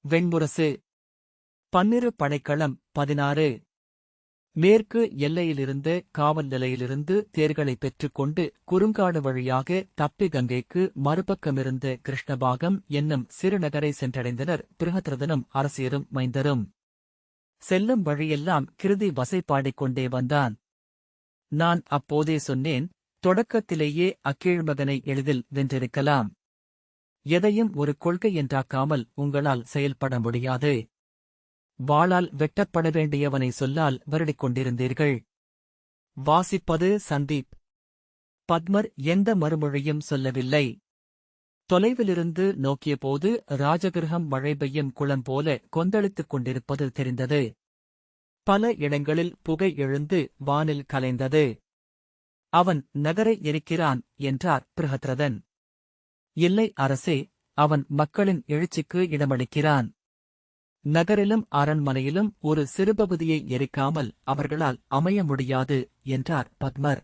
வெண்முரசு. பன்னிரு படைக்களம் 16. மேற்கு எல்லையிலிருந்து காவல் நிலையிலிருந்து தேர்களைப் பெற்றுக்கொண்டு குறுங்காடு வழியாக தப்பி கங்கைக்கு மறுபக்கமிருந்த கிருஷ்ணபாகம் என்னும் சிறுநகரை சென்றடைந்தனர் பிருஹத்ரதனும் அரசியரும் மைந்தரும். செல்லும் வழியெல்லாம் கிருதி வசைபாடிக்கொண்டே வந்தான். நான் அப்போதே சொன்னேன், தொடக்கத்திலேயே அக்கீழ்மகனை எளிதில் வென்றிருக்கலாம். எதையும் ஒரு கொள்கை என்றாக்காமல் உங்களால் செயல்பட முடியாது. வாளால் வெட்டப்பட வேண்டியவனை சொல்லால் வருடிக் கொண்டிருந்தீர்கள். வாசிப்பது சந்தீப். பத்மர் எந்த மறுமொழியும் சொல்லவில்லை. தொலைவிலிருந்து நோக்கியபோது ராஜகிருஹம் மழை பெய்யும் குளம் போல கொந்தளித்துக் கொண்டிருப்பது தெரிந்தது. பல இடங்களில் புகை எழுந்து வானில் கலைந்தது. அவன் நகரை எரிக்கிறான் என்றார் பிருஹத்ரதன். இல்லை அரசே, அவன் மக்களின் எழுச்சிக்கு இடமளிக்கிறான். நகரிலும் அரண்மனையிலும் ஒரு சிறுபகுதியை எரிக்காமல் அவர்களால் அமைய முடியாது என்றார் பத்மர்.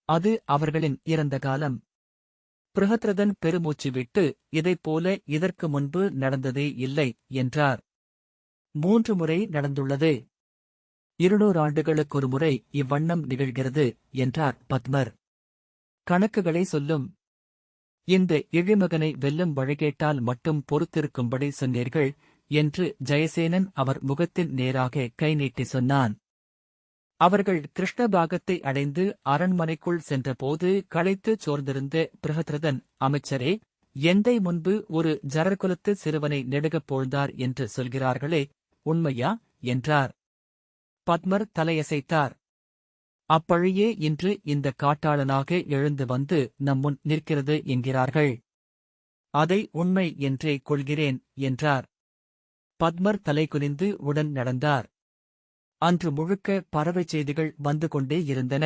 அது அவர்களின் இறந்த காலம். பிருஹத்ரதன் பெருமூச்சு விட்டு, இதைப்போல இதற்கு முன்பு நடந்ததே இல்லை என்றார். 3 முறை நடந்துள்ளது. 200 ஆண்டுகளுக்கொரு முறை இவ்வண்ணம் நிகழ்கிறது என்றார் பத்மர். கணக்குகளை சொல்லும். இந்த இழிமகனை வெல்லும் வழிகேட்டால் மட்டும் பொறுத்திருக்கும்படி சொன்னீர்கள் என்று ஜெயசேனன் அவர் முகத்தின் நேராக கை நீட்டி சொன்னான். அவர்கள் கிருஷ்ணபாகத்தை அடைந்து அரண்மனைக்குள் சென்றபோது களைத்துச் சோர்ந்திருந்த பிருஹத்ரதன், அமைச்சரே, எந்தை முன்பு ஒரு ஜரகுலத்து சிறுவனை நெடுகப் போழ்ந்தார் என்று சொல்கிறார்களே, உண்மையா என்றார். பத்மர் தலையசைத்தார். அப்பழியே இன்று இந்த காட்டாளனாக எழுந்து வந்து நம்முன் நிற்கிறது என்கிறார்கள். அதை உண்மை என்றே கொள்கிறேன் என்றார். பத்மர் தலைகுனிந்து உடன் நடந்தார். அன்று முழுக்க பறவைச் செய்திகள் வந்து கொண்டே இருந்தன.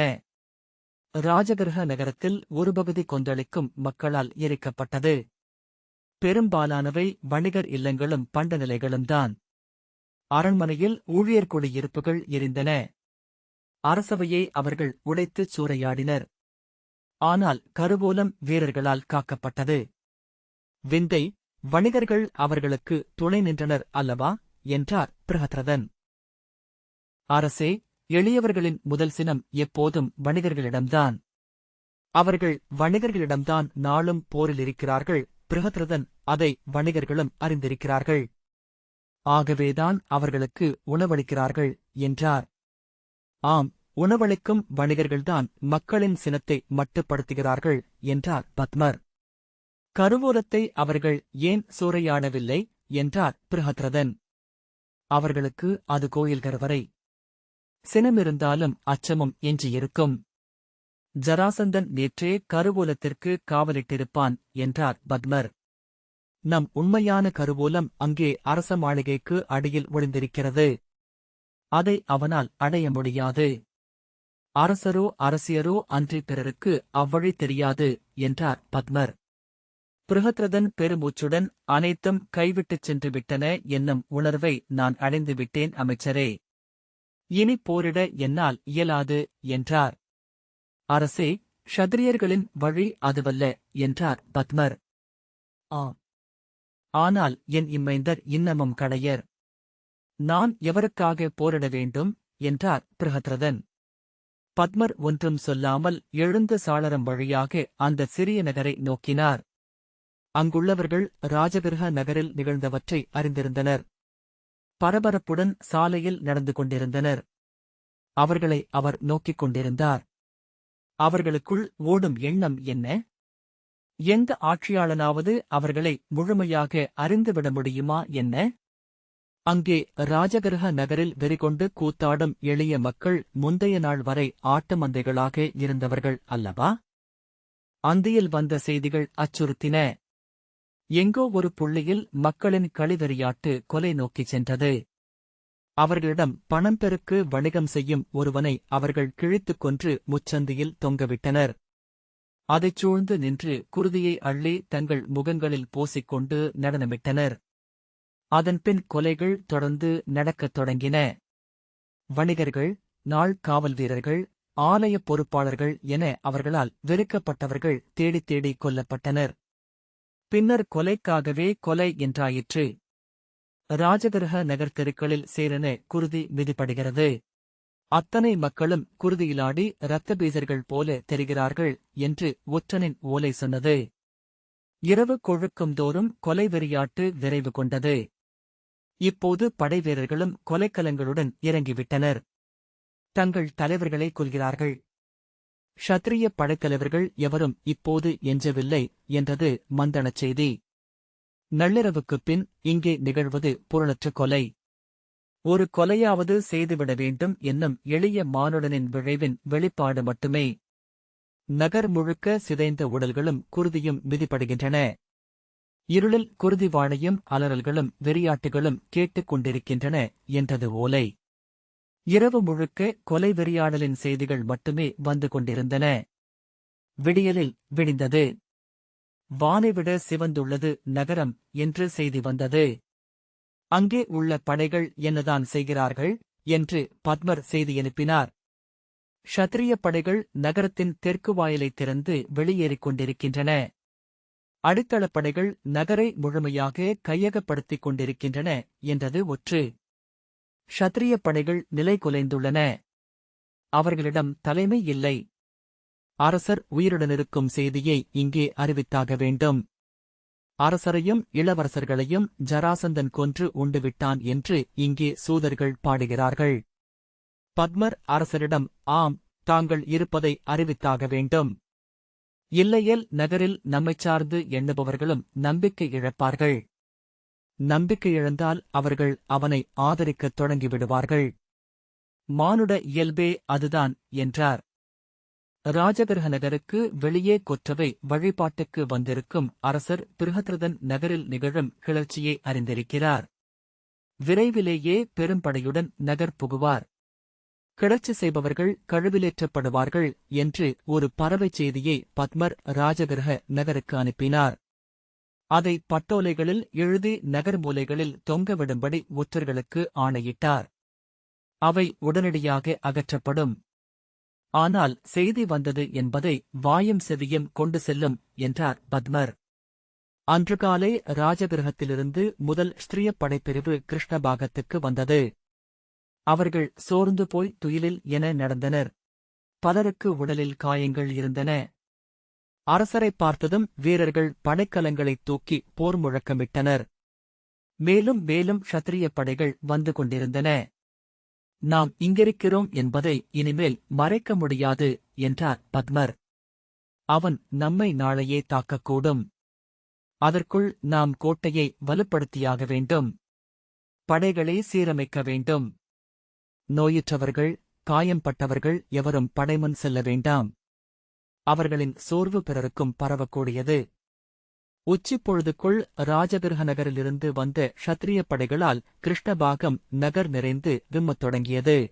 ராஜகிருஹ நகரத்தில் ஒரு பகுதி கொந்தளிக்கும் மக்களால் எரிக்கப்பட்டது. பெரும்பாலானவை வணிகர் இல்லங்களும் பண்ட நிலைகளும் தான். அரண்மனையில் ஊழியர் குடியிருப்புகள் எரிந்தன. அரசவையை அவர்கள் உடைத்துச் சூறையாடினர். ஆனால் கருவூலம் வீரர்களால் காக்கப்பட்டது. விந்தை, வணிகர்கள் அவர்களுக்கு துணை நின்றனர் அல்லவா என்றார் பிருஹத்ரதன். அரசே, எளியவர்களின் முதல் சினம் எப்போதும் வணிகர்களிடம்தான். அவர்கள் வணிகர்களிடம்தான் நாளும் போரில் இருக்கிறார்கள். பிருஹத்ரதன், அதை வணிகர்களும் அறிந்திருக்கிறார்கள். ஆகவேதான் அவர்களுக்கு உணவளிக்கிறார்கள் என்றார். ஆம், உணவளிக்கும் வணிகர்கள்தான் மக்களின் சினத்தை மட்டுப்படுத்துகிறார்கள் என்றார் பத்மர். கருவூலத்தை அவர்கள் ஏன் சூறையாடவில்லை என்றார் பிருஹத்ரதன். அவர்களுக்கு அது கோயில் கருவறை. சினமிருந்தாலும் அச்சமும் எஞ்சியிருக்கும். ஜராசந்தன் நேற்றே கருவூலத்திற்கு காவலிட்டிருப்பான் என்றார் பத்மர். நம் உண்மையான கருவூலம் அங்கே அரச மாளிகைக்கு அடியில் ஒளிந்திருக்கிறது. அதை அவனால் அடைய முடியாது. அரசரோ அரசியரோ அன்றி பிறருக்கு அவ்வழி தெரியாது என்றார் பத்மர். பிருஹத்ரதன் பெருமூச்சுடன், அனைத்தும் கைவிட்டுச் சென்று விட்டன என்னும் உணர்வை நான் அடைந்து விட்டேன் அமைச்சரே. இனி போரிட என்னால் இயலாது என்றார். அரசே, க்ஷத்திரியர்களின் வழி அதுவல்ல என்றார் பத்மர். ஆனால் என் இம்மைந்தர் இன்னமும் கடையர். நான் எவருக்காக போரிட வேண்டும் என்றார் பிருஹத்ரதன். பத்மர் ஒன்றும் சொல்லாமல் எழுந்த சாளரம் வழியாக அந்த சிறிய நகரை நோக்கினார். அங்குள்ளவர்கள் ராஜகிருஹ நகரில் நிகழ்ந்தவற்றை அறிந்திருந்தனர். பரபரப்புடன் சாலையில் நடந்து கொண்டிருந்தனர். அவர்களை அவர் நோக்கிக் கொண்டிருந்தார். அவர்களுக்குள் ஓடும் எண்ணம் என்ன? எந்த ஆட்சியாளனாவது அவர்களை முழுமையாக அறிந்துவிட முடியுமா என்ன? அங்கே ராஜகிருஹ நகரில் வெறிகொண்டு கூத்தாடும் எளிய மக்கள் முந்தைய நாள் வரை ஆட்டுமந்தைகளாக இருந்தவர்கள் அல்லவா? அந்தியில் வந்த செய்திகள் அச்சுறுத்தின. எங்கோ ஒரு புள்ளியில் மக்களின் களிவெறியாட்டு கொலை நோக்கிச் சென்றது. அவர்களிடம் பணம் பெருக்கு வணிகம் செய்யும் ஒருவனை அவர்கள் கிழித்துக் கொன்று முச்சந்தியில் தொங்கவிட்டனர். அதைச் சூழ்ந்து நின்று குருதியை அள்ளி தங்கள் முகங்களில் பூசிக்கொண்டு நடனமிட்டனர். அதன்பின் கொலைகள் தொடர்ந்து நடக்கத் தொடங்கின. வணிகர்கள், நாள் காவல் வீரர்கள், ஆலயப் பொறுப்பாளர்கள் என அவர்களால் வெறுக்கப்பட்டவர்கள் தேடித் தேடி கொல்லப்பட்டனர். பின்னர் கொலைக்காகவே கொலை என்றாயிற்று. ராஜகிரக நகர் தெருக்களில் சேரென குருதி மிதிப்படுகிறது. அத்தனை மக்களும் குருதியிலாடி இரத்த பீசர்கள் போல தெரிகிறார்கள் என்று ஒற்றனின் ஓலை சொன்னது. இரவு கொழுக்கும் தோறும் கொலை வெறியாட்டு விரைவு கொண்டது. இப்போது படைவீரர்களும் கொலைக்கலங்களுடன் இறங்கிவிட்டனர். தங்கள் தலைவர்களை கொல்கிறார்கள். க்ஷத்திரிய படைத்தலைவர்கள் எவரும் இப்போது எஞ்சவில்லை என்றது மந்தனச் செய்தி. நள்ளிரவுக்குப் பின் இங்கே நிகழ்வது பொருளற்ற கொலை. ஒரு கொலையாவது செய்துவிட வேண்டும் என்னும் எளிய மானுடனின் விழைவின் வெளிப்பாடு மட்டுமே. நகர் முழுக்க சிதைந்த உடல்களும் குருதியும் மிதிப்படுகின்றன. இருளில் குருதி வாழையும் அலறல்களும் வெறியாட்டுகளும் கேட்டுக் கொண்டிருக்கின்றன என்றது ஓலை. இரவு முழுக்க கொலை வெறியாடலின் செய்திகள் மட்டுமே வந்து கொண்டிருந்தன. விடியலில் விடிந்தது. வானைவிட சிவந்துள்ளது நகரம் என்று செய்தி வந்தது. அங்கே உள்ள படைகள் என்னதான் செய்கிறார்கள் என்று பத்மர் செய்தி அனுப்பினார். க்ஷத்திரிய படைகள் நகரத்தின் தெற்கு வாயிலை திறந்து வெளியேறிக் கொண்டிருக்கின்றன. அடித்தளப் படைகள் நகரை முழுமையாக கையகப்படுத்திக் கொண்டிருக்கின்றன என்றது ஒற்று. க்ஷத்திரிய படைகள் நிலை குலைந்துள்ளன. அவர்களிடம் தலைமை இல்லை. அரசர் உயிருடனிருக்கும் செய்தியை இங்கே அறிவித்தாக வேண்டும். அரசரையும் இளவரசர்களையும் ஜராசந்தன் கொன்று உண்டுவிட்டான் என்று இங்கே சூதர்கள் பாடுகிறார்கள். பத்மர் அரசரிடம் ஆம், தாங்கள் இருப்பதை அறிவித்தாக வேண்டும். இல்லையேல் நகரில் நம்மைச் சார்ந்து எண்ணுபவர்களும் நம்பிக்கை இழப்பார்கள். நம்பிக்கை இழந்தால் அவர்கள் அவனை ஆதரிக்கத் தொடங்கிவிடுவார்கள். மானுட இயல்பே அதுதான் என்றார். ராஜகிரக நகருக்கு வெளியே கொற்றவை வழிபாட்டுக்கு வந்திருக்கும் அரசர் பிருஹத்ரதன் நகரில் நிகழும் கிளர்ச்சியை அறிந்திருக்கிறார். விரைவிலேயே பெரும்படையுடன் நகர் புகுவார். கிளர்ச்சி செய்பவர்கள் கழுவிலேற்றப்படுவார்கள் என்று ஒரு பறவைச் செய்தியை பத்மர் ராஜகிரக நகருக்கு அனுப்பினார். அதை பட்டோலைகளில் எழுதி நகர் மூலைகளில் தொங்கவிடும்படி ஒற்றர்களுக்கு ஆணையிட்டார். அவை உடனடியாக அகற்றப்படும். ஆனால் செய்தி வந்தது என்பதை வாயும் செவியும் கொண்டு செல்லும் என்றார் பத்மர். அன்று காலை ராஜகிரகத்திலிருந்து முதல் ஸ்திரிய படைப்பிரிவு கிருஷ்ணபாகத்துக்கு வந்தது. அவர்கள் சோர்ந்து போய் துயிலில் என நடந்தனர். பலருக்கு உடலில் காயங்கள் இருந்தன. அரசரைப் பார்த்ததும் வீரர்கள் படைக்கலங்களைத் தூக்கி போர் முழக்கமிட்டனர். மேலும் மேலும் க்ஷத்திரிய படைகள் வந்து கொண்டிருந்தன. நாம் இங்கிருக்கிறோம் என்பதை இனிமேல் மறைக்க முடியாது என்றார் பத்மர். அவன் நம்மை நாளையே தாக்கக்கூடும். அதற்குள் நாம் கோட்டையை வலுப்படுத்தியாக வேண்டும். படைகளை சீரமைக்க வேண்டும். நோயுற்றவர்கள், காயம்பட்டவர்கள் எவரும் படைமுன் செல்ல வேண்டாம். அவர்களின் சோர்வு பிறருக்கும் பரவக்கூடியது. உச்சிப்பொழுதுக்குள் ராஜகிரக நகரிலிருந்து வந்த க்ஷத்திரிய படைகளால் கிருஷ்ணபாகம் நகர் நிறைந்து விம்மத் தொடங்கியது.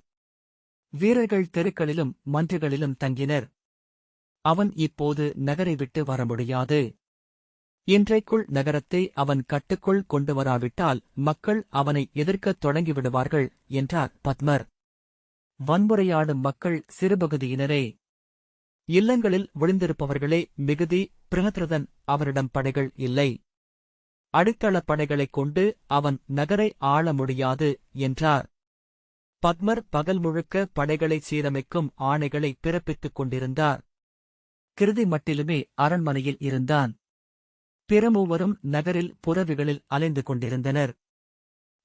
வீரர்கள் தெருக்களிலும் மன்றுகளிலும் தங்கினர். அவன் இப்போது நகரை விட்டு வர முடியாது. இன்றைக்குள் நகரத்தை அவன் கட்டுக்குள் கொண்டு வராவிட்டால் மக்கள் அவனை எதிர்க்கத் தொடங்கிவிடுவார்கள் என்றார் பத்மர். வன்முறையாடும் மக்கள் சிறுபகுதியினரே. இல்லங்களில் ஒளிந்திருப்பவர்களே மிகுதி. பிருஹத்ரதன் அவரிடம் படைகள் இல்லை. அடித்தளப் படைகளைக் கொண்டு அவன் நகரை ஆள முடியாது என்றார். பத்மர் பகல் முழுக்க படைகளை சீரமைக்கும் ஆணைகளை பிறப்பித்துக் கொண்டிருந்தார். கிருதி மட்டிலுமே அரண்மனையில் இருந்தான். பிறமூவரும் நகரில் புறவிகளில் அலைந்து கொண்டிருந்தனர்.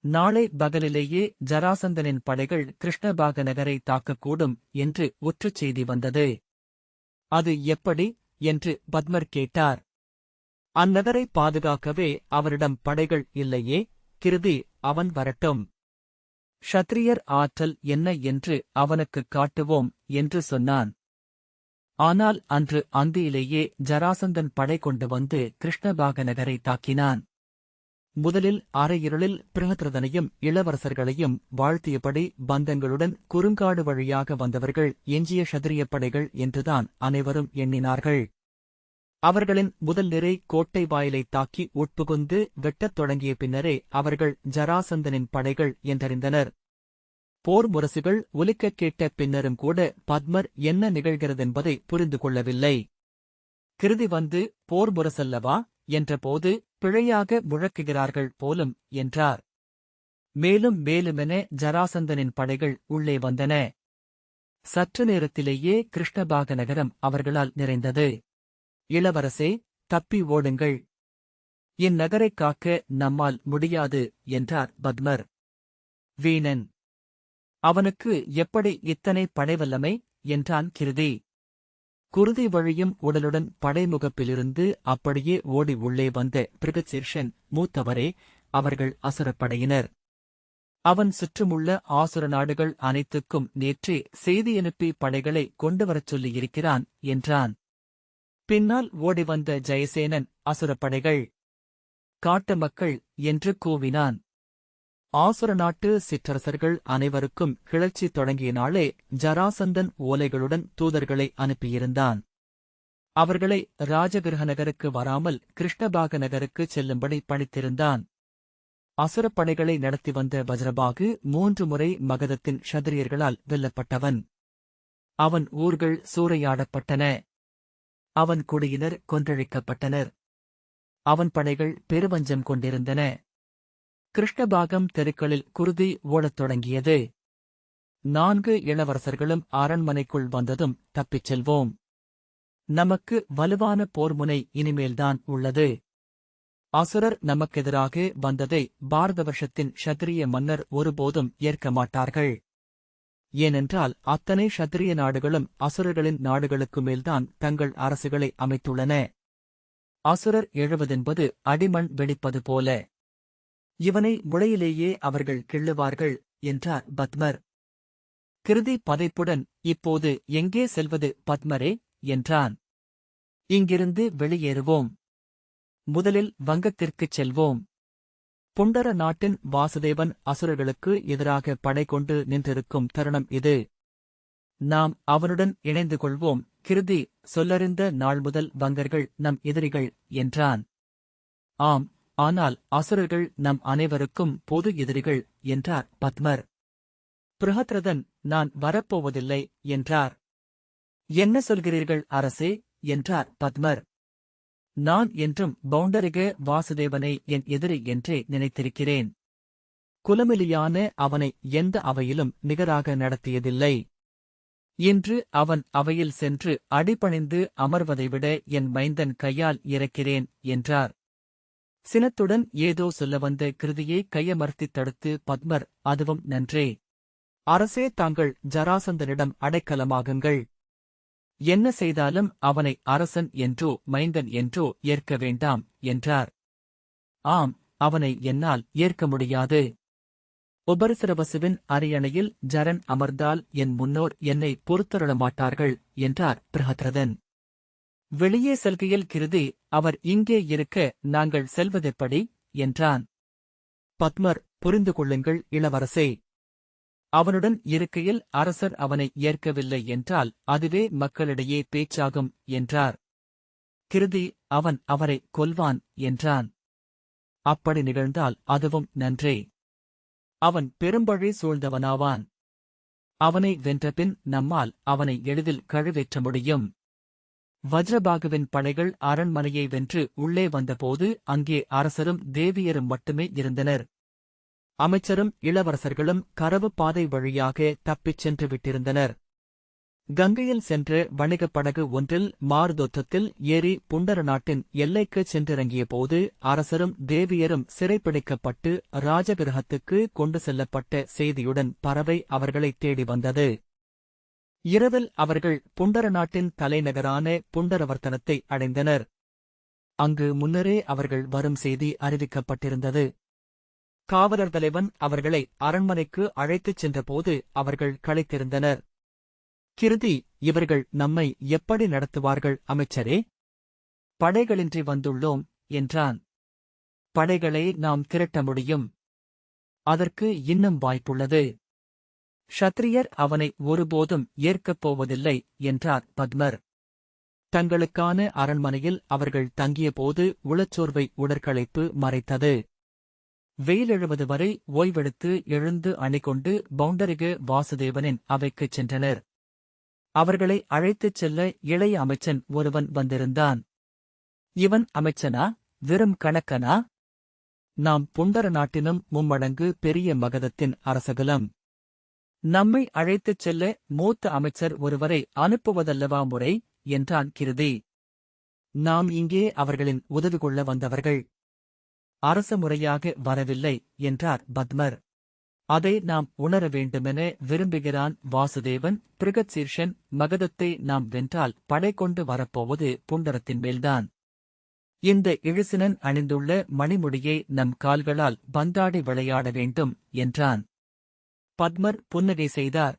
நாளை பகலிலேயே ஜராசந்தனின் படைகள் கிருஷ்ணபாக நகரை தாக்கக்கூடும் என்று ஒற்றுச் செய்தி வந்தது. அது எப்படி என்று பத்மர் கேட்டார். அந்நகரை பாதுகாக்கவே அவரிடம் படைகள் இல்லையே. கிருதி, அவன் வரட்டும். க்ஷத்திரியர் ஆற்றல் என்ன என்று அவனுக்குக் காட்டுவோம் என்று சொன்னான். ஆனால் அன்று அந்தியிலேயே ஜராசந்தன் படை கொண்டு வந்து கிருஷ்ணபாக நகரை தாக்கினான். முதலில் அரையிருளில் பிருஹத்ரதனையும் இளவரசர்களையும் வாழ்த்தியபடி பந்தங்களுடன் குறுங்காடு வழியாக வந்தவர்கள் எஞ்சிய க்ஷத்திரிய படைகள் என்றுதான் அனைவரும் எண்ணினார்கள். அவர்களின் முதல் நிரை கோட்டை வாயிலைத் தாக்கி உட்புகுந்து வெட்டத் தொடங்கிய பின்னரே அவர்கள் ஜராசந்தனின் படைகள் என்றறிந்தனர். போர் முரசுகள் ஒலிக்கக் கேட்ட பின்னரும் கூட பத்மர் என்ன நிகழ்கிறதென்பதை புரிந்து கொள்ளவில்லை. கிருதி வந்து போர் முரசல்லவா என்றபோது பிழையாக முழக்குகிறார்கள் போலும் என்றார். மேலும் மேலுமென ஜராசந்தனின் படைகள் உள்ளே வந்தன. சற்று நேரத்திலேயே கிருஷ்ணபாக நகரம் அவர்களால் நிறைந்தது. இளவரசே, தப்பி ஓடுங்கள். இந்நகரைக் காக்க நம்மால் முடியாது என்றார் பத்மர். வீணன். அவனுக்கு எப்படி இத்தனை படைவல்லமை என்றான் கிருதி. குருதி வழியும் உடலுடன் படைமுகப்பிலிருந்து அப்படியே ஓடி உள்ளே வந்த பிருகசீர்ஷன் மூத்தவரே, அவர்கள் அசுரப்படையினர். அவன் சுற்றுமுள்ள ஆசுர நாடுகள் அனைத்துக்கும் நேற்றே செய்தியனுப்பி படைகளை கொண்டுவரச் சொல்லியிருக்கிறான் என்றான். பின்னால் ஓடிவந்த ஜெயசேனன் அசுரப்படைகள், காட்டு மக்கள் என்று கூவினான். ஆசுர நாட்டு சிற்றரசர்கள் அனைவருக்கும் கிளர்ச்சி தொடங்கிய நாளே ஜராசந்தன் ஓலைகளுடன் தூதர்களை அனுப்பியிருந்தான். அவர்களை ராஜகிருஹ நகருக்கு வராமல் கிருஷ்ணபாக நகருக்குச் செல்லும்படி பணித்திருந்தான். அசுரப்படைகளை நடத்தி வந்த வஜ்ரபாகு 3 முறை மகதத்தின் க்ஷத்திரியர்களால் வெல்லப்பட்டவன். அவன் ஊர்கள் சூறையாடப்பட்டன. அவன் குடியினர் கொன்றழிக்கப்பட்டனர். அவன் படைகள் பெருவஞ்சம் கொண்டிருந்தன. கிருஷ்ணபாகம் தெருக்களில் குருதி ஓடத் தொடங்கியது. 4 இளவரசர்களும் அரண்மனைக்குள் வந்ததும் தப்பிச் செல்வோம். நமக்கு வலுவான போர்முனை இனிமேல்தான் உள்ளது. அசுரர் நமக்கெதிராக வந்ததை பாரத வருஷத்தின் க்ஷத்திரிய மன்னர் ஒருபோதும் ஏற்க மாட்டார்கள். ஏனென்றால் அத்தனை க்ஷத்திரிய நாடுகளும் அசுரர்களின் நாடுகளுக்கு மேல்தான் தங்கள் அரசுகளை அமைத்துள்ளன. அசுரர் எழுவதென்பது அடிமண் வெடிப்பது போல. இவனை முளையிலேயே அவர்கள் கிள்ளுவார்கள் என்றார் பத்மர். கிருதி பதைப்புடன், இப்போது எங்கே செல்வது பத்மரே என்றான். இங்கிருந்து வெளியேறுவோம். முதலில் வங்கத்திற்குச் செல்வோம். புண்டர நாட்டின் வாசுதேவன் அசுரர்களுக்கு எதிராக படை கொண்டு நின்றிருக்கும் தருணம் இது. நாம் அவனுடன் இணைந்து கொள்வோம். கிருதி சொல்லறிந்த நாள் முதல் வங்கர்கள் நம் எதிரிகள் என்றான். ஆம், ஆனால் அசுரர்கள் நம் அனைவருக்கும் பொது எதிரிகள் என்றார் பத்மர். பிருஹத்ரதன், நான் வரப்போவதில்லை என்றார். என்ன சொல்கிறீர்கள் அரசே என்றார் பத்மர். நான் என்றும் பவுண்டரிக வாசுதேவனை என் எதிரி என்றே நினைத்திருக்கிறேன். குலமிலியான அவனை எந்த அவையிலும் நிகராக நடத்தியதில்லை. இன்று அவன் அவையில் சென்று அடிபணிந்து அமர்வதைவிட என் மைந்தன் கையால் இறக்கிறேன் என்றார். சினத்துடன் ஏதோ சொல்ல வந்த கிருதியை கையமர்த்தித் தடுத்து பத்மர், அதுவும் நன்றே. அரசே, தாங்கள் ஜராசந்தனிடம் அடைக்கலமாகுங்கள். என்ன செய்தாலும் அவனை அரசன் என்றோ மைந்தன் என்றோ ஏற்க வேண்டாம் என்றார். ஆம், அவனை என்னால் ஏற்க முடியாது. உபரிசரவசுவின் அரியணையில் ஜரன் அமர்ந்தால் என் முன்னோர் என்னை பொறுத்தருள மாட்டார்கள் என்றார் பிருஹத்ரதன். வெளியே செல்கையில் கிருதி, அவர் இங்கே இருக்க நாங்கள் செல்வதெப்படி என்றான். பத்மர், புரிந்து கொள்ளுங்கள் இளவரசே. அவனுடன் இருக்கையில் அரசர் அவனை ஏற்கவில்லை என்றால் அதுவே மக்களிடையே பேச்சாகும் என்றார். கிருதி, அவன் அவரை கொல்வான் என்றான். அப்படி நிகழ்ந்தால் அதுவும் நன்றே. அவன் பெரும்பழி சூழ்ந்தவனாவான். அவனை வென்றபின் நம்மால் அவனை எளிதில் கழுவேற்ற முடியும். வஜ்ரபாகுவின் படைகள் அரண்மனையை வென்று உள்ளே வந்தபோது அங்கே அரசரும் தேவியரும் மட்டுமே இருந்தனர். அமைச்சரும் இளவரசர்களும் கரவு பாதை வழியாக தப்பிச் சென்று விட்டிருந்தனர். கங்கையில் சென்ற வணிகப் படகு ஒன்றில் மாருதோற்றத்தில் ஏறி புண்டர நாட்டின் எல்லைக்குச் சென்றிறங்கியபோது அரசரும் தேவியரும் சிறைப்பிடிக்கப்பட்டு ராஜகிருஹத்துக்கு கொண்டு செல்லப்பட்ட செய்தியுடன் பறவை அவர்களைத் தேடி வந்தது. இரவில் அவர்கள் புண்டர நாட்டின் தலைநகரான புண்டரவர்த்தனத்தை அடைந்தனர். அங்கு முன்னரே அவர்கள் வரும் செய்தி அறிவிக்கப்பட்டிருந்தது. காவலர் தலைவன் அவர்களை அரண்மனைக்கு அழைத்துச் சென்றபோது அவர்கள் களைத்திருந்தனர். கிருதி, இவர்கள் நம்மை எப்படி நடத்துவார்கள் அமைச்சரே? படைகளின்றி வந்துள்ளோம் என்றான். படைகளை நாம் திரட்ட முடியும். அதற்கு இன்னும் வாய்ப்புள்ளது. க்ஷத்ரியர் அவனை ஒருபோதும் ஏற்கப் போவதில்லை என்றார் பத்மர். தங்களுக்கான அரண்மனையில் அவர்கள் தங்கியபோது உளச்சோர்வை உடற்களைப்பு மறைத்தது. வெயிலெழுவது வரை ஓய்வெடுத்து எழுந்து அணிகொண்டு பவுண்டரிக வாசுதேவனின் அவைக்குச் சென்றனர். அவர்களை அழைத்துச் செல்ல இளைய அமைச்சன் ஒருவன் வந்திருந்தான். இவன் அமைச்சனா, வெறும் கணக்கனா? நாம் புண்டர நாட்டினும் மும்மடங்கு பெரிய மகதத்தின் அரசகுலம். நம்மை அழைத்துச் செல்ல மூத்த அமைச்சர் ஒருவரை அனுப்புவதல்லவா முறை என்றான் கிருதி. நாம் இங்கே அவர்களின் உதவி கொள்ள வந்தவர்கள். அரச முறையாக வரவில்லை என்றார் பத்மர். அதை நாம் உணர வேண்டுமென விரும்புகிறான் வாசுதேவன். பிருகத்சீர்ஷன், மகதத்தை நாம் வென்றால் படை கொண்டு வரப்போவது புண்டரத்தின் மேல்தான். இந்த இழிசினன் அணிந்துள்ள மணிமுடியை நம் கால்களால் பந்தாடி விளையாட வேண்டும் என்றான். பத்மர் புன்னகை செய்தார்.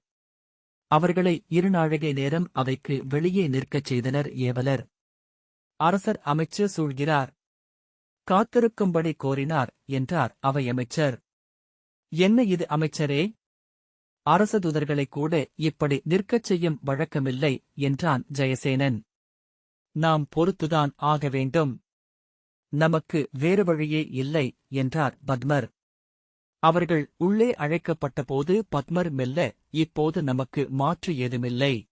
அவர்களை இருநாழிகை நேரம் அவைக்கு வெளியே நிற்கச் செய்தனர் ஏவலர். அரசர் அமைச்சு சூழ்கிறார். காத்திருக்கும்படி கோரினார் என்றார் அவையமைச்சர். என்ன இது அமைச்சரே? அரசதூதர்களைக் கூட இப்படி நிற்கச் செய்யும் வழக்கமில்லை என்றான் ஜெயசேனன். நாம் பொறுத்துதான் ஆக வேண்டும். நமக்கு வேறு வழியே இல்லை என்றார் பத்மர். அவர்கள் உள்ளே அழைக்கப்பட்டபோது பத்மர் மெல்ல, இப்போது நமக்கு மாற்று ஏதுமில்லை.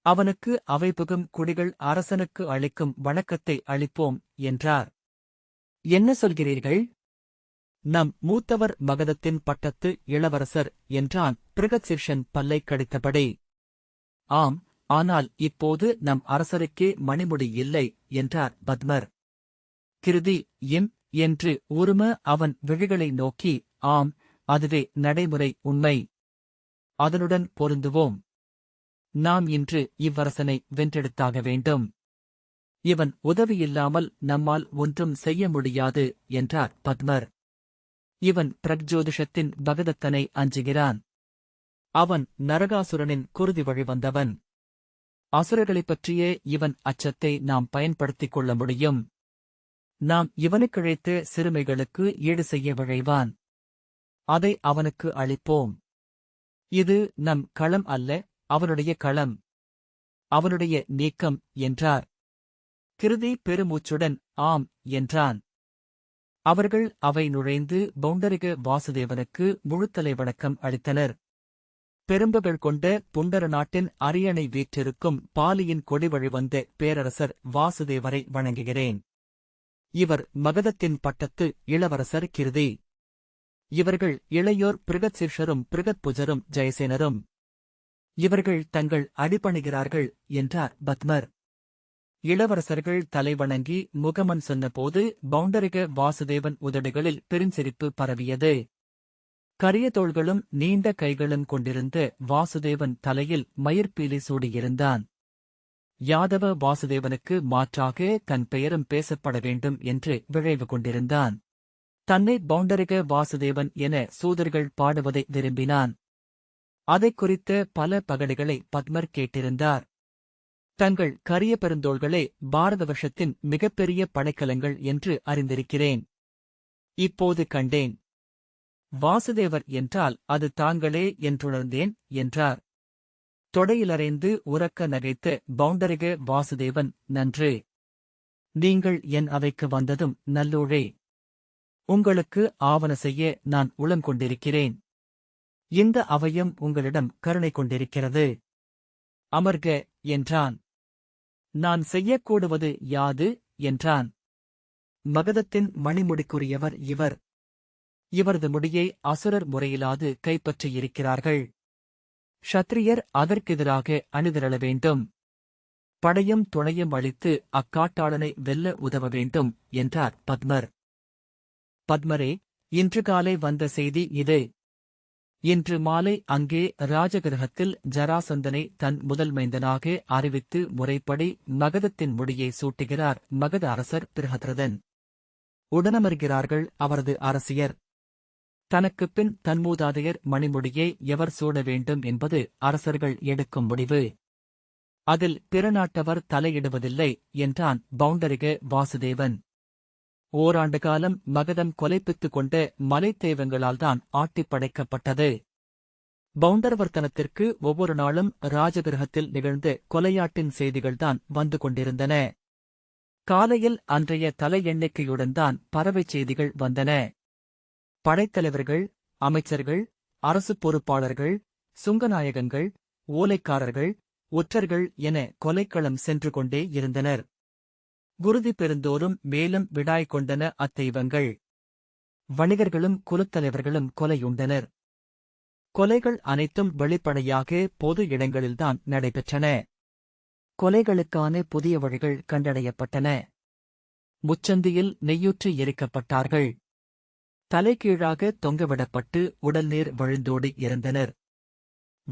அவனுக்கு அவை புகும் குடிகள் அரசனுக்கு அளிக்கும் வணக்கத்தை அளிப்போம் என்றார். என்ன சொல்கிறீர்கள்? நம் மூத்தவர் மகதத்தின் பட்டத்து இளவரசர் என்றான் பிருகத்சிர்ஷன் பல்லை கடித்தபடி. ஆம், ஆனால் இப்போது நம் அரசருக்கே மணிமுடி இல்லை என்றார் பத்மர். கிருதி எம் என்று உரும அவன் விழிகளை நோக்கி, ஆம், அதுவே நடைமுறை உண்மை. அதனுடன் பொருந்துவோம். நாம் இன்று இவ்வரசனை வென்றெடுத்தாக வேண்டும். இவன் உதவியில்லாமல் நம்மால் ஒன்றும் செய்ய முடியாது என்றார் பத்மர். இவன் பிரக்ஜோதிஷத்தின் பகதத்தனை அஞ்சுகிறான். அவன் நரகாசுரனின் குருதி வழிவந்தவன். அசுரர்களைப் பற்றிய இவன் அச்சத்தை நாம் பயன்படுத்திக் கொள்ள முடியும். நாம் இவனுக்கிழைத்த சிறுமைகளுக்கு ஈடு செய்ய விழைவான். அதை அவனுக்கு அளிப்போம். இது நம் களம் அல்ல, அவனுடைய களம், அவனுடைய நீக்கம் என்றார். கிருதி பெருமூச்சுடன் ஆம் என்றான். அவர்கள் அவை நுழைந்து பௌண்டரிக வாசுதேவனுக்கு முழுத்தலை வணக்கம் அளித்தனர். பெரும்புகள் கொண்ட புண்டர நாட்டின் அரியணை வீற்றிருக்கும் பாலியின் கொடி வழிவந்த பேரரசர் வாசுதேவரை வணங்குகிறேன். இவர் மகதத்தின் பட்டத்து இளவரசர் கிருதி. இவர்கள் இளையோர் பிருகத்சிர்ஷரும் பிருகத்புஜரும் ஜெயசேனரும். இவர்கள் தங்கள் அடிபணிகிறார்கள் என்றார் பத்மர். இளவரசர்கள் தலைவணங்கி முகமன் சொன்னபோது பௌண்டரிக வாசுதேவன் உதடுகளில் பெருஞ்சிரிப்பு பரவியது. கரிய தோள்களும் நீண்ட கைகளும் கொண்டிருந்த வாசுதேவன் தலையில் மயிர்பீலி சூடியிருந்தான். யாதவ வாசுதேவனுக்கு மாற்றாக தன் பெயரும் பேசப்பட வேண்டும் என்று விழைவு கொண்டிருந்தான். தன்னை பௌண்டரிக வாசுதேவன் என சூதர்கள் பாடுவதை விரும்பினான். அதைக் குறித்த பல பகடைகளை பத்மர் கேட்டிருந்தார். தங்கள் கரிய பெருந்தோள்களே பாரத வருஷத்தின் மிகப்பெரிய படைக்கலங்கள் என்று அறிந்திருக்கிறேன். இப்போது கண்டேன். வாசுதேவர் என்றால் அது தாங்களே என்றுணர்ந்தேன் என்றார். தொடையிலறைந்து உரக்க நகைத்த பௌண்டரிக வாசுதேவன், நன்று. நீங்கள் என் அவைக்கு வந்ததும் நல்லூழே. உங்களுக்கு ஆவன செய்ய நான் உளங்கொண்டிருக்கிறேன். இந்த அவையும் உங்களிடம் கருணை கொண்டிருக்கிறது. அமர்க என்றான். நான் செய்யக்கூடுவது யாது என்றான். மகதத்தின் மணிமுடிக்குரியவர் இவர். இவரது முடியை அசுரர் முறையிலாது கைப்பற்றியிருக்கிறார்கள். க்ஷத்திரியர் அதற்கெதிராக அணிதிரள வேண்டும். படையும் துணையும் அளித்து அக்காட்டாளனை வெல்ல உதவ வேண்டும் என்றார் பத்மர். பத்மரே, இன்று காலை வந்த செய்தி இது. இன்று மாலை அங்கே ராஜகிரகத்தில் ஜராசந்தனை தன் முதல் மைந்தனாக அறிவித்து முறைப்படி மகதத்தின் முடியை சூட்டுகிறார் மகத அரசர் பிருஹத்ரதன். உடனமர்கிறார்கள் அவரது அரசியர். தனக்குப் பின் தன் மூதாதையர் மணிமுடியை எவர் சூட வேண்டும் என்பது அரசர்கள் எடுக்கும் முடிவு. அதில் பிற நாட்டவர் தலையிடுவதில்லை என்றான் பௌண்டரிக வாசுதேவன். ஓராண்டு காலம் மகதம் கொலைப்பித்துக் கொண்ட மலைத்தெய்வங்களால்தான் ஆட்டிப் படைக்கப்பட்டது. பௌண்டரவர்த்தனத்திற்கு ஒவ்வொரு நாளும் ராஜகிரகத்தில் நிகழ்ந்த கொலையாட்டின் செய்திகள்தான் வந்து கொண்டிருந்தன. காலையில் அன்றைய தலை எண்ணிக்கையுடன் தான் பறவைச் செய்திகள் வந்தன. படைத்தலைவர்கள், அமைச்சர்கள், அரசு பொறுப்பாளர்கள், சுங்கநாயகங்கள், ஓலைக்காரர்கள், ஒற்றர்கள் என கொலைக்களம் சென்று கொண்டே இருந்தனர். குருதி பெருந்தோறும் மேலும் விடாய் கொண்டன அத்தெய்வங்கள். வணிகர்களும் குலத்தலைவர்களும் கொலையுண்டனர். கொலைகள் அனைத்தும் வெளிப்படையாக பொது இடங்களில்தான் நடைபெற்றன. கொலைகளுக்கான புதிய வழிகள் கண்டறியப்பட்டன. முச்சந்தியில் நெய்யூற்று எரிக்கப்பட்டார்கள். தலைகீழாக தொங்கவிடப்பட்டு உடல்நீர் வழிந்தோடி இறந்தனர்.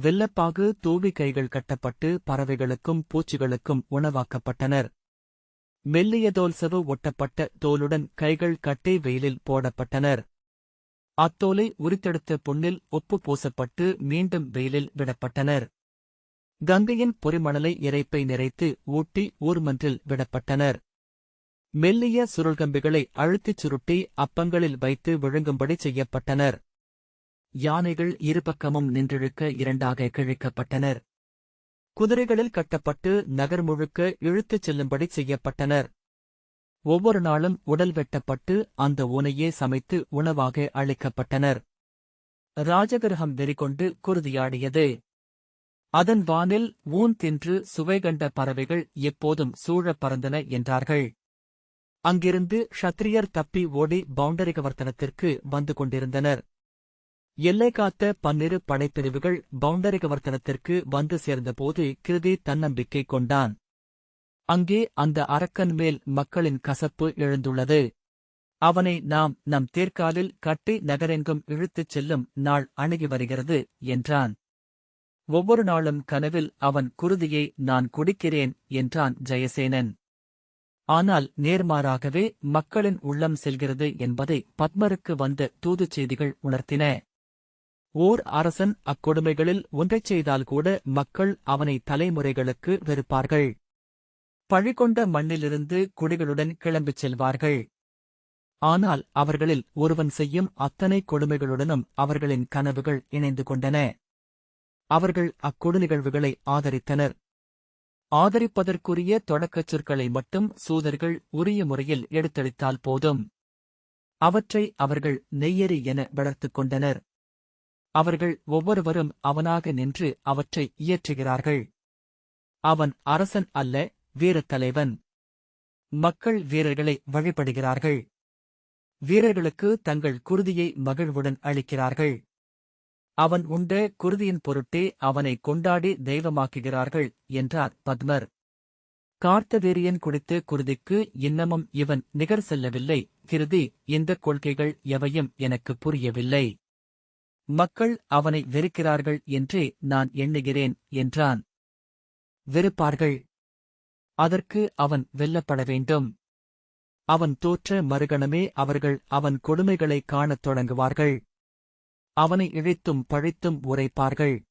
வெள்ளப்பாகு தூவி கைகள் கட்டப்பட்டு பறவைகளுக்கும் பூச்சிகளுக்கும் உணவாக்கப்பட்டனர். மெல்லிய தோல்சவு ஒட்டப்பட்ட தோலுடன் கைகள் கட்டி வெயிலில் போடப்பட்டனர். அத்தோலை உரித்தெடுத்த புண்ணில் உப்பு பூசப்பட்டு மீண்டும் வெயிலில் விடப்பட்டனர். கங்கையின் பொறிமணலை இரைப்பை நிறைத்து ஊட்டி ஊர்மன்றில் விடப்பட்டனர். மெல்லிய சுருள்கம்பிகளை அழுத்திச் சுருட்டி அப்பங்களில் வைத்து விழுங்கும்படி செய்யப்பட்டனர். யானைகள் இருபக்கமும் நின்றிழுக்க இரண்டாக கிழிக்கப்பட்டனர். குதிரைகளில் கட்டப்பட்டு நகர் முழுக்க இழுத்துச் செல்லும்படி செய்யப்பட்டனர். ஒவ்வொரு நாளும் உடல் வெட்டப்பட்டு அந்த ஊனையே சமைத்து உணவாக அளிக்கப்பட்டனர். ராஜகிரகம் வெறிகொண்டு குருதியாடியது. அதன் வானில் ஊன் தின்று சுவைகண்ட பறவைகள் எப்போதும் சூழப் பறந்தன என்றார்கள். அங்கிருந்து க்ஷத்திரியர் தப்பி ஓடி பவுண்டரிகவர்த்தனத்திற்கு வந்து கொண்டிருந்தனர். எல்லை காத்த 12 படைப்பிரிவுகள் பவுண்டரிகவர்த்தனத்திற்கு வந்து சேர்ந்தபோது கிருதி தன்னம்பிக்கை கொண்டான். அங்கே அந்த அரக்கன் மேல் மக்களின் கசப்பு எழுந்துள்ளது. அவனை நாம் நம் தேர்காலில் கட்டி நகரெங்கும் இழுத்துச் செல்லும் நாள் அணுகி வருகிறது என்றான். ஒவ்வொரு நாளும் கனவில் அவன் குருதியை நான் குடிக்கிறேன் என்றான் ஜெயசேனன். ஆனால் நேர்மாறாகவே மக்களின் உள்ளம் செல்கிறது என்பதை பத்மருக்கு வந்த தூதுச் செய்திகள் உணர்த்தின. ஓர் அரசன் அக்கொடுமைகளில் ஒன்றைச் செய்தால் கூட மக்கள் அவனை தலைமுறைகளுக்கு வெறுப்பார்கள். பழிகொண்ட மண்ணிலிருந்து குடிகளுடன் கிளம்பிச் செல்வார்கள். ஆனால் அவர்களில் ஒருவன் செய்யும் அத்தனை கொடுமைகளுடனும் அவர்களின் கனவுகள் இணைந்து கொண்டன. அவர்கள் அக்கொடுநிகழ்வுகளை ஆதரித்தனர். ஆதரிப்பதற்குரிய தொடக்கச் சொற்களை மட்டும் சூதர்கள் உரிய முறையில் எடுத்தளித்தால் போதும். அவற்றை அவர்கள் நெய்யரி என வளர்த்துக் கொண்டனர். அவர்கள் ஒவ்வொருவரும் அவனாக நின்று அவற்றை இயற்றுகிறார்கள். அவன் அரசன் அல்ல, வீரத்தலைவன். மக்கள் வீரர்களை வழிபடுகிறார்கள். வீரர்களுக்கு தங்கள் குருதியை மகிழ்வுடன் அளிக்கிறார்கள். அவன் உண்ட குருதியின் பொருட்டே அவனை கொண்டாடி தெய்வமாக்குகிறார்கள் என்றார் பத்மர். கார்த்தவீரியன் குடித்த குருதிக்கு இன்னமும் இவன் நிகர் செல்லவில்லை. கிருதி, இந்தக் கொள்கைகள் எவையும் எனக்கு புரியவில்லை. மக்கள் அவனை வெறுக்கிறார்கள் என்றே நான் எண்ணுகிறேன் என்றான். வெறுப்பார்கள். அதற்கு அவன் வெல்லப்பட வேண்டும். அவன் தோற்ற மறுகணமே அவர்கள் அவன் கொடுமைகளைக் காணத் தொடங்குவார்கள். அவனை இழித்தும் பழித்தும் உரைப்பார்கள்.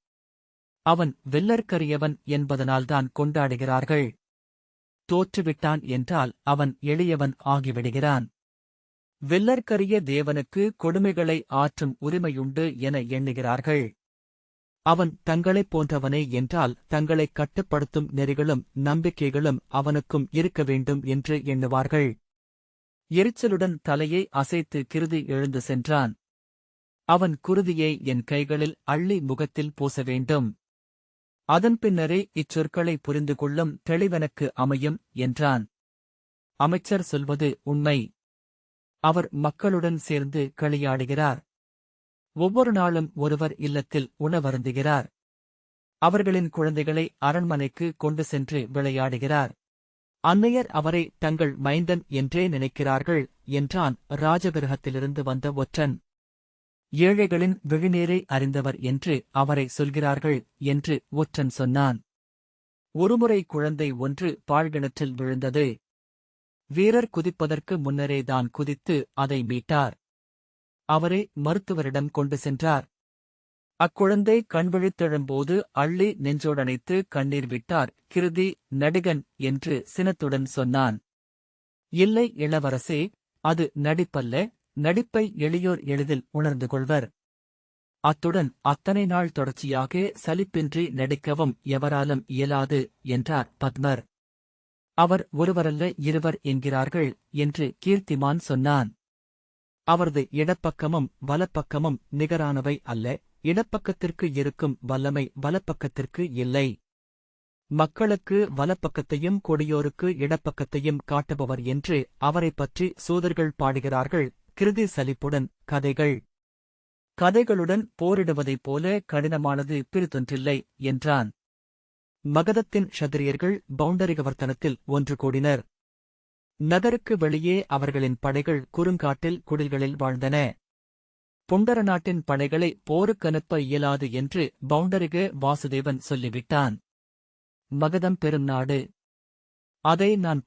அவன் வெல்லற்கரியவன் என்பதனால்தான் கொண்டாடுகிறார்கள். தோற்றுவிட்டான் என்றால் அவன் எளியவன் ஆகிவிடுகிறான். வெல்லற்கரிய தேவனுக்கு கொடுமைகளை ஆற்றும் உரிமையுண்டு என எண்ணுகிறார்கள். அவன் தங்களைப் போன்றவனே என்றால் தங்களைக் கட்டுப்படுத்தும் நெறிகளும் நம்பிக்கைகளும் அவனுக்கும் இருக்க வேண்டும் என்று எண்ணுவார்கள். எரிச்சலுடன் தலையை அசைத்து கிருதி எழுந்து சென்றான். அவன் குருதியை என் கைகளில் அள்ளி முகத்தில் பூச வேண்டும். அதன் பின்னரே இச்சொற்களை புரிந்து கொள்ளும் தெளிவெனக்கு அமையும் என்றான். அமைச்சர் சொல்வது உண்மை. அவர் மக்களுடன் சேர்ந்து களியாடுகிறார். ஒவ்வொரு நாளும் ஒருவர் இல்லத்தில் உணவருந்துகிறார். அவர்களின் குழந்தைகளை அரண்மனைக்கு கொண்டு சென்று விளையாடுகிறார். அன்னையர் அவரை தங்கள் மைந்தன் என்றே நினைக்கிறார்கள் என்றான் ராஜகிரகத்திலிருந்து வந்த ஒற்றன். ஏழைகளின் விழிநீரை அறிந்தவர் என்று அவரை சொல்கிறார்கள் என்று ஒற்றன் சொன்னான். ஒருமுறை குழந்தை ஒன்று பாழ்கிணற்றில் விழுந்தது. வீரர் குதிப்பதற்கு முன்னரேதான் குதித்து அதை மீட்டார். அவரே மருத்துவரிடம் கொண்டு சென்றார். அக்குழந்தை கண்விழித்தெழும்போது அள்ளி நெஞ்சோடனைத்து கண்ணீர் விட்டார். கிருதி, நடிகன் என்று சினத்துடன் சொன்னான். இல்லை இளவரசே, அது நடிப்பல்ல. நடிப்பை எளியோர் எளிதில் உணர்ந்து கொள்வர். அத்துடன் அத்தனை நாள் தொடர்ச்சியாக சலிப்பின்றி நடிக்கவும் எவராலும் இயலாது என்றார் பத்மர். அவர் ஒருவரல்ல இருவர் என்கிறார்கள் என்று கீர்த்திமான் சொன்னான். அவரது இடப்பக்கமும் வலப்பக்கமும் நிகரானவை அல்ல. இடப்பக்கத்திற்கு இருக்கும் வல்லமை வலப்பக்கத்திற்கு இல்லை. மக்களுக்கு வலப்பக்கத்தையும் கொடியோருக்கு இடப்பக்கத்தையும் காட்டுபவர் என்று அவரைப் பற்றி சூதர்கள் பாடுகிறார்கள். கிருதி சலிப்புடன் கதைகள். கதைகளுடன் போரிடுவதைப் போல கடினமானது பிறிதொன்றில்லை என்றான். மகதத்தின் க்ஷத்திரியர்கள் பவுண்டரிகவர்த்தனத்தில் ஒன்று கூடினர். நகருக்கு வெளியே அவர்களின் படைகள் குறுங்காட்டில் குடில்களில் வாழ்ந்தன. புண்டர நாட்டின் படைகளை போருக்கனுப்ப இயலாது என்று பவுண்டரிக வாசுதேவன் சொல்லிவிட்டான். மகதம் பெரும் நாடு. அதை நான்